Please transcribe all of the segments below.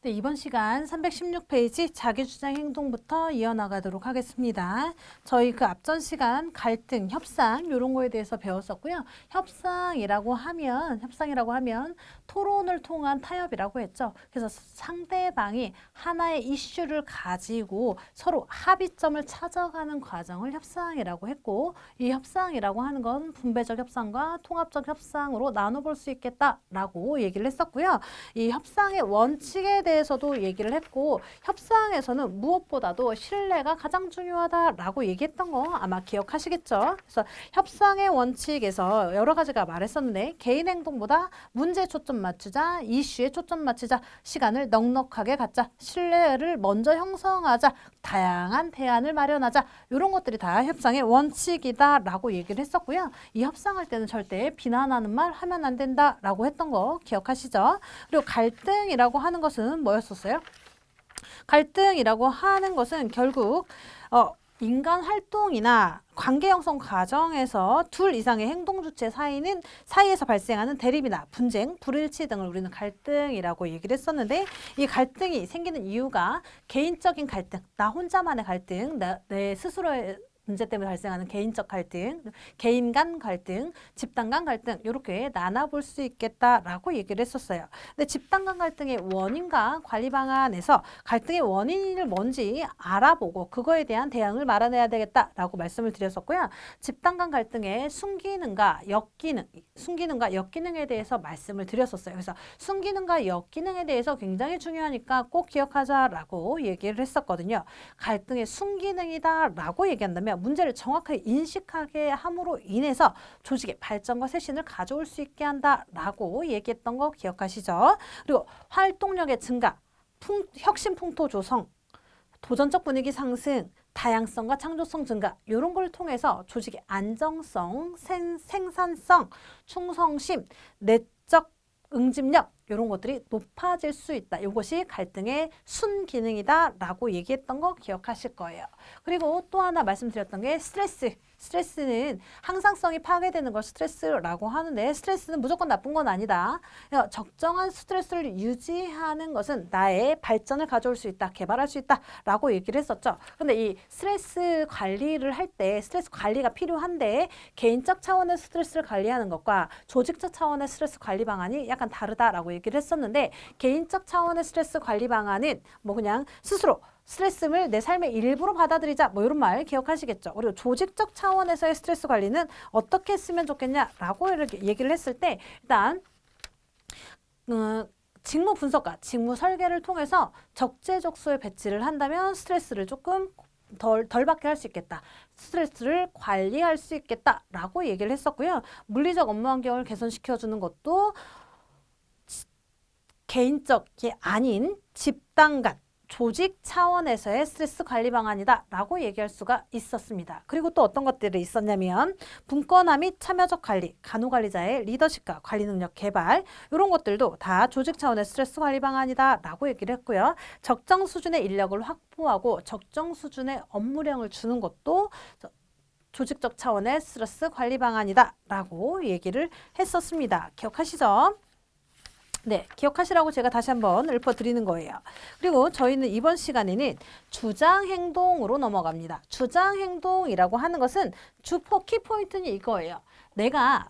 네, 이번 시간 316페이지 자기주장 행동부터 이어나가도록 하겠습니다. 저희 그 앞전 시간 갈등, 협상 이런 거에 대해서 배웠었고요. 협상이라고 하면 토론을 통한 타협이라고 했죠. 그래서 상대방이 하나의 이슈를 가지고 서로 합의점을 찾아가는 과정을 협상이라고 했고, 이 협상이라고 하는 건 분배적 협상과 통합적 협상으로 나눠볼 수 있겠다라고 얘기를 했었고요. 이 협상의 원칙에 대해서도 얘기를 했고, 협상에서는 무엇보다도 신뢰가 가장 중요하다라고 얘기했던 거 아마 기억하시겠죠? 그래서 협상의 원칙에서 여러 가지가 말했었는데, 개인 행동보다 문제에 초점 맞추자, 이슈에 초점 맞추자, 시간을 넉넉하게 갖자, 신뢰를 먼저 형성하자, 다양한 대안을 마련하자, 이런 것들이 다 협상의 원칙이다라고 얘기를 했었고요. 이 협상할 때는 절대 비난하는 말 하면 안 된다라고 했던 거 기억하시죠? 그리고 갈등이라고 하는 것은 뭐였었어요? 갈등이라고 하는 것은 결국 인간 활동이나 관계 형성 과정에서 둘 이상의 행동 주체 사이에서 발생하는 대립이나 분쟁, 불일치 등을 우리는 갈등이라고 얘기를 했었는데, 이 갈등이 생기는 이유가 개인적인 갈등, 나 혼자만의 갈등, 내 스스로의 문제 때문에 발생하는 개인적 갈등, 개인 간 갈등, 집단 간 갈등 이렇게 나눠볼 수 있겠다라고 얘기를 했었어요. 근데 집단 간 갈등의 원인과 관리 방안에서 갈등의 원인을 뭔지 알아보고 그거에 대한 대응을 마련해야 되겠다라고 말씀을 드렸었고요. 집단 간 갈등의 순기능과 역기능에 대해서 말씀을 드렸었어요. 그래서 순기능과 역기능에 대해서 굉장히 중요하니까 꼭 기억하자라고 얘기를 했었거든요. 갈등의 순기능이다라고 얘기한다면 문제를 정확하게 인식하게 함으로 인해서 조직의 발전과 쇄신을 가져올 수 있게 한다라고 얘기했던 거 기억하시죠? 그리고 활동력의 증가, 혁신 풍토 조성, 도전적 분위기 상승, 다양성과 창조성 증가 이런 걸 통해서 조직의 안정성, 생산성, 충성심, 내적 응집력 이런 것들이 높아질 수 있다. 이것이 갈등의 순기능이다라고 얘기했던 거 기억하실 거예요. 그리고 또 하나 말씀드렸던 게 스트레스는 항상성이 파괴되는 걸 스트레스라고 하는데, 스트레스는 무조건 나쁜 건 아니다. 적정한 스트레스를 유지하는 것은 나의 발전을 가져올 수 있다, 개발할 수 있다라고 얘기를 했었죠. 근데 이 스트레스 관리를 할 때 스트레스 관리가 필요한데, 개인적 차원의 스트레스를 관리하는 것과 조직적 차원의 스트레스 관리 방안이 약간 다르다라고 얘기를 했었는데, 개인적 차원의 스트레스 관리 방안은 뭐 그냥 스스로 스트레스를 내 삶의 일부로 받아들이자 뭐 이런 말 기억하시겠죠. 그리고 조직적 차원에서의 스트레스 관리는 어떻게 했으면 좋겠냐라고 이렇게 얘기를 했을 때, 일단 직무 분석과 직무 설계를 통해서 적재적소에 배치를 한다면 스트레스를 조금 덜 받게 할 수 있겠다. 스트레스를 관리할 수 있겠다라고 얘기를 했었고요. 물리적 업무 환경을 개선시켜주는 것도 개인적이 아닌 집단 간 조직 차원에서의 스트레스 관리 방안이다 라고 얘기할 수가 있었습니다. 그리고 또 어떤 것들이 있었냐면 분권화 및 참여적 관리, 간호관리자의 리더십과 관리 능력 개발 이런 것들도 다 조직 차원의 스트레스 관리 방안이다 라고 얘기를 했고요. 적정 수준의 인력을 확보하고 적정 수준의 업무량을 주는 것도 조직적 차원의 스트레스 관리 방안이다 라고 얘기를 했었습니다. 기억하시죠? 네, 기억하시라고 제가 다시 한번 읊어드리는 거예요. 그리고 저희는 이번 시간에는 주장행동으로 넘어갑니다. 주장행동이라고 하는 것은 키포인트는 이거예요. 내가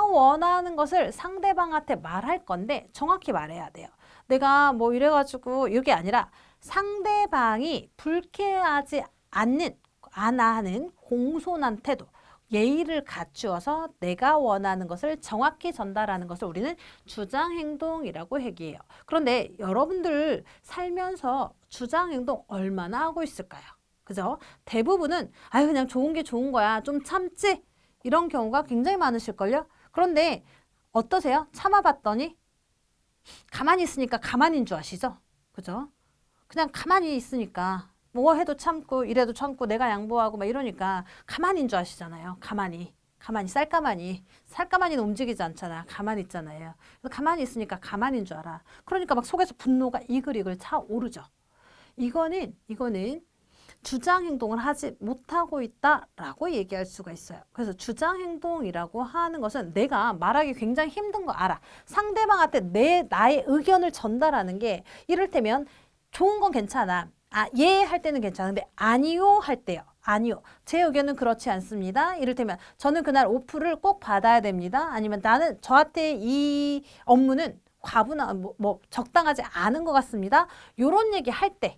원하는 것을 상대방한테 말할 건데 정확히 말해야 돼요. 내가 뭐 이래가지고 이게 아니라 상대방이 불쾌하지 안 하는 공손한 태도, 예의를 갖추어서 내가 원하는 것을 정확히 전달하는 것을 우리는 주장행동이라고 얘기해요. 그런데 여러분들 살면서 주장행동 얼마나 하고 있을까요? 그죠? 대부분은 그냥 좋은 게 좋은 거야, 좀 참지, 이런 경우가 굉장히 많으실걸요? 그런데 어떠세요? 참아봤더니 가만히 있으니까 가만히인 줄 아시죠? 그죠? 그냥 가만히 있으니까 뭐 해도 참고 이래도 참고 내가 양보하고 막 이러니까 가만히인 줄 아시잖아요. 가만히 살가만히는 움직이지 않잖아. 가만히 있잖아요. 그래서 가만히 있으니까 가만히인 줄 알아. 그러니까 막 속에서 분노가 이글이글 차오르죠. 이거는 주장 행동을 하지 못하고 있다라고 얘기할 수가 있어요. 그래서 주장 행동이라고 하는 것은 내가 말하기 굉장히 힘든 거 알아. 상대방한테 나의 의견을 전달하는 게 이를테면 좋은 건 괜찮아. 예 할 때는 괜찮은데 아니요 할 때요. 아니요. 제 의견은 그렇지 않습니다. 이를테면 저는 그날 오프를 꼭 받아야 됩니다. 아니면 나는 저한테 이 업무는 과분한 적당하지 않은 것 같습니다. 요런 얘기 할 때